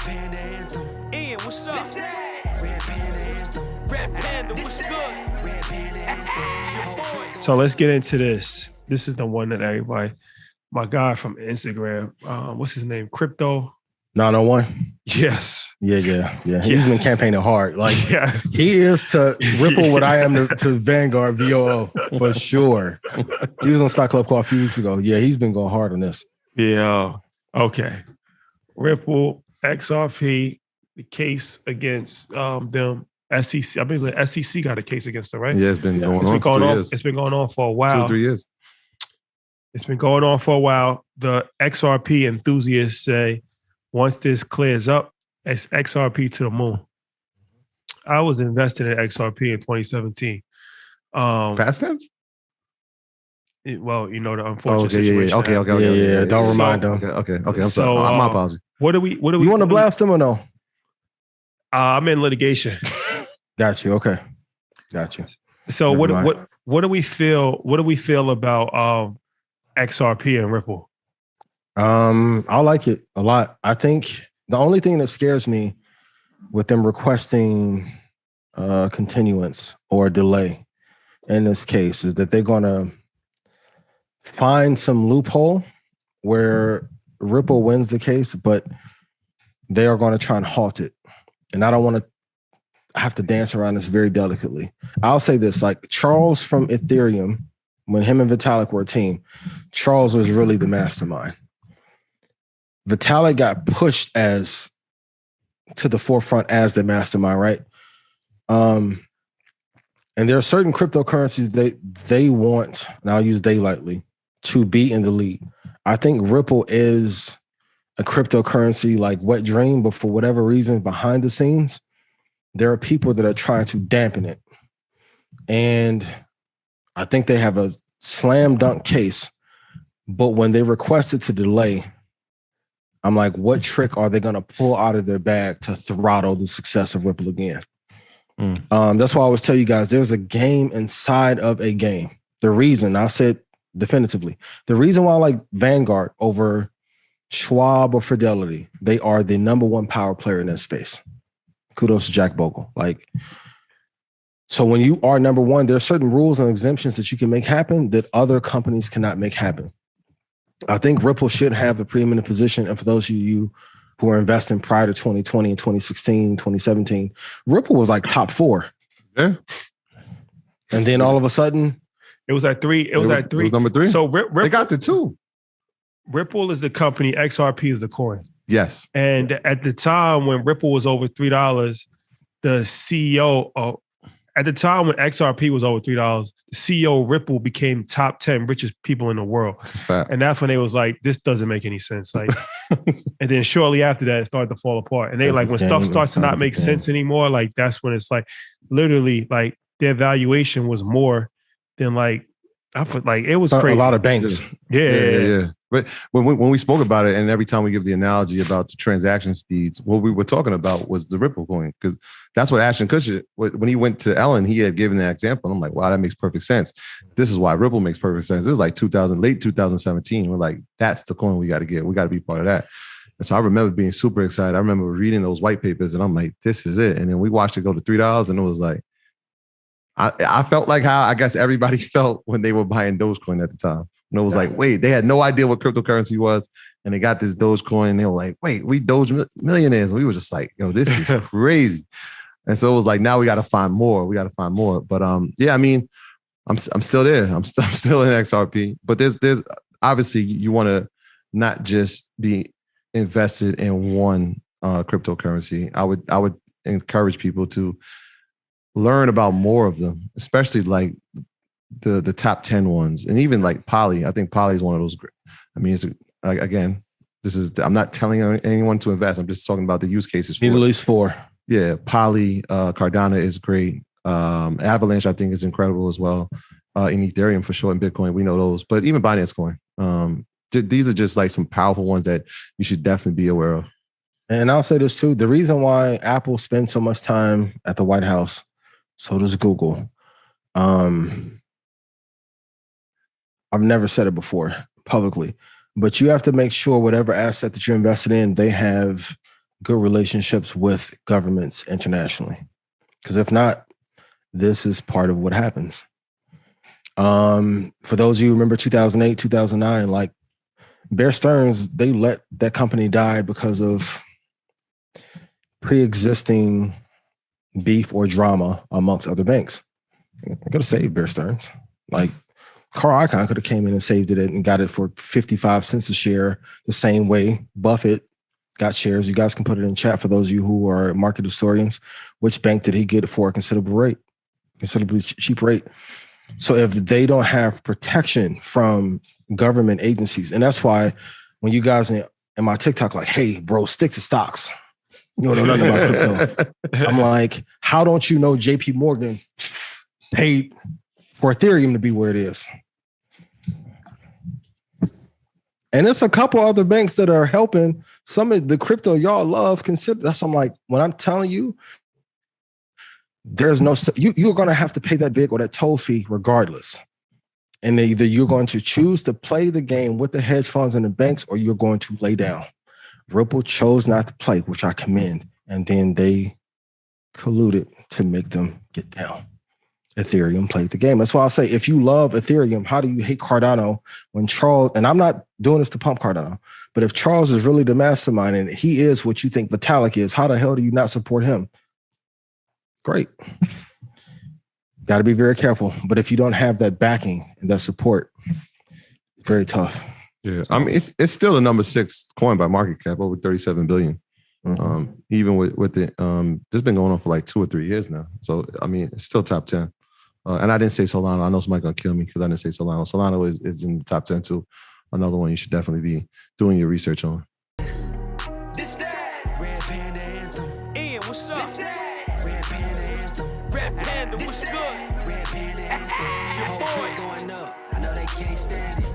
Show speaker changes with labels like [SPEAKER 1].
[SPEAKER 1] Panda Anthem.
[SPEAKER 2] Ian, what's up?
[SPEAKER 1] Red Panda Anthem.
[SPEAKER 2] Red Panda, what's good?
[SPEAKER 1] Red Panda Anthem.
[SPEAKER 3] So let's get into this. This is the one that everybody, my guy from Instagram, what's his name? Crypto.
[SPEAKER 4] 901.
[SPEAKER 3] Yes.
[SPEAKER 4] Yeah. He's been campaigning hard. Like,
[SPEAKER 3] yes.
[SPEAKER 4] he is to Ripple what I am to Vanguard VOO for sure. He was on Stock Club Call a few weeks ago. Yeah, he's been going hard on this.
[SPEAKER 3] Yeah. Okay. Ripple, XRP, the case against them. SEC. I mean, the SEC got a case against them, right?
[SPEAKER 5] Yeah, it's been going on.
[SPEAKER 3] 2
[SPEAKER 5] years.
[SPEAKER 3] It's been going on for a while.
[SPEAKER 5] 2 or 3 years.
[SPEAKER 3] It's been going on for a while. The XRP enthusiasts say once this clears up, it's XRP to the moon. I was invested in XRP in 2017.
[SPEAKER 5] Past tense?
[SPEAKER 3] Well, you know, the unfortunate
[SPEAKER 5] Okay.
[SPEAKER 4] Yeah. Don't remind them.
[SPEAKER 5] Okay. I'm
[SPEAKER 3] So,
[SPEAKER 5] sorry. My apologies.
[SPEAKER 3] What do we?
[SPEAKER 4] You want to blast them or no?
[SPEAKER 3] I'm in litigation.
[SPEAKER 4] Got you. Okay. Got you.
[SPEAKER 3] So
[SPEAKER 4] Never mind.
[SPEAKER 3] what do we feel? What do we feel about XRP and Ripple?
[SPEAKER 4] I like it a lot. I think the only thing that scares me with them requesting continuance or delay in this case is that they're going to find some loophole where Ripple wins the case, but they are going to try and halt it. And I don't want to have to dance around this very delicately. I'll say this, like Charles from Ethereum, when him and Vitalik were a team, Charles was really the mastermind. Vitalik got pushed as to the forefront as the mastermind, right? And there are certain cryptocurrencies they want, and I'll use they lightly, to be in the lead. I think Ripple is a cryptocurrency like wet dream, but for whatever reason behind the scenes, there are people that are trying to dampen it. And I think they have a slam dunk case, but when they requested to delay, I'm like, what trick are they going to pull out of their bag to throttle the success of Ripple again? That's why I always tell you guys, there's a game inside of a game. The reason, I said definitively, the reason why I like Vanguard over Schwab or Fidelity, they are the number one power player in that space. Kudos to Jack Bogle. Like, so when you are number one, there are certain rules and exemptions that you can make happen that other companies cannot make happen. I think Ripple should have the preeminent position. And for those of you who are investing prior to 2020 and 2016, 2017, Ripple was like top 4.
[SPEAKER 5] Yeah.
[SPEAKER 4] And then all of a sudden,
[SPEAKER 3] It was at 3. It was at 3.
[SPEAKER 5] It was number 3.
[SPEAKER 3] So Ripple,
[SPEAKER 5] they got to 2.
[SPEAKER 3] Ripple is the company. XRP is the coin.
[SPEAKER 5] Yes.
[SPEAKER 3] And at the time when Ripple was over $3, the CEO of, at the time when XRP was over $3, the CEO of Ripple became top 10 richest people in the world.
[SPEAKER 5] That's a fact.
[SPEAKER 3] And that's when they was like, this doesn't make any sense. Like, and then shortly after that, it started to fall apart. And they like, when stuff starts to not make sense anymore, like that's when it's like, literally, like their valuation was more than like, I felt like it was crazy.
[SPEAKER 4] A lot of banks.
[SPEAKER 3] Yeah.
[SPEAKER 5] But when we spoke about it, and every time we give the analogy about the transaction speeds, what we were talking about was the Ripple coin, because that's what Ashton Kutcher, when he went to Ellen, he had given that example. And I'm like, wow, that makes perfect sense. This is why Ripple makes perfect sense. This is like late 2017. We're like, that's the coin we got to get. We got to be part of that. And so I remember being super excited. I remember reading those white papers, and I'm like, this is it. And then we watched it go to $3, and it was like, I felt like how I guess everybody felt when they were buying Dogecoin at the time. And it was like, wait, they had no idea what cryptocurrency was. And they got this Dogecoin. And they were like, wait, we Doge millionaires. And we were just like, yo, this is crazy. And so it was like, now we got to find more. But yeah, I mean, I'm still there. I'm still in XRP. But there's obviously you want to not just be invested in one cryptocurrency. I would encourage people to learn about more of them, especially like the top 10 ones, and even like Poly. I think Poly is one of those. I mean, it's again, I'm not telling anyone to invest. I'm just talking about the use cases.
[SPEAKER 4] Need at least 4.
[SPEAKER 5] Yeah, Poly, Cardano is great. Avalanche, I think, is incredible as well. In Ethereum for sure, and Bitcoin, we know those. But even Binance Coin, these are just like some powerful ones that you should definitely be aware of.
[SPEAKER 4] And I'll say this too: the reason why Apple spends so much time at the White House, so does Google. I've never said it before publicly, but you have to make sure whatever asset that you're invested in, they have good relationships with governments internationally. Because if not, this is part of what happens. For those of you who remember 2008, 2009, like Bear Stearns, they let that company die because of pre-existing beef or drama amongst other banks. I could have saved Bear Stearns. Like Carl Icahn could have came in and saved it and got it for 55 cents a share the same way Buffett got shares. You guys can put it in chat for those of you who are market historians. Which bank did he get it for a considerably cheap rate? So if they don't have protection from government agencies, and that's why when you guys in my TikTok like, hey, bro, stick to stocks. You don't know nothing about crypto. I'm like, how don't you know JP Morgan paid for Ethereum to be where it is? And it's a couple other banks that are helping some of the crypto y'all love. Consider that's. I'm like, when I'm telling you, there's no, you're going to have to pay that big or that toll fee regardless. And either you're going to choose to play the game with the hedge funds and the banks, or you're going to lay down. Ripple chose not to play, which I commend. And then they colluded to make them get down. Ethereum played the game. That's why I say, if you love Ethereum, how do you hate Cardano when Charles, and I'm not doing this to pump Cardano, but if Charles is really the mastermind and he is what you think Vitalik is, how the hell do you not support him? Great. Got to be very careful. But if you don't have that backing and that support, very tough.
[SPEAKER 5] Yeah, I mean, it's still the number 6 coin by market cap, over 37 billion. Mm-hmm. Even with it, this has been going on for like 2 or 3 years now. So, I mean, it's still top 10. And I didn't say Solana. I know somebody's going to kill me because I didn't say Solana. Solana is in the top 10 too. Another one you should definitely be doing your research on.
[SPEAKER 1] This that Red Panda Anthem.
[SPEAKER 2] Ian, what's up?
[SPEAKER 1] This that Red Panda Anthem.
[SPEAKER 2] Red Panda, what's
[SPEAKER 1] This
[SPEAKER 2] good?
[SPEAKER 1] that Red Panda Anthem.
[SPEAKER 2] Your
[SPEAKER 1] Whole
[SPEAKER 2] boy.
[SPEAKER 1] clip going up. I know they can't stand it.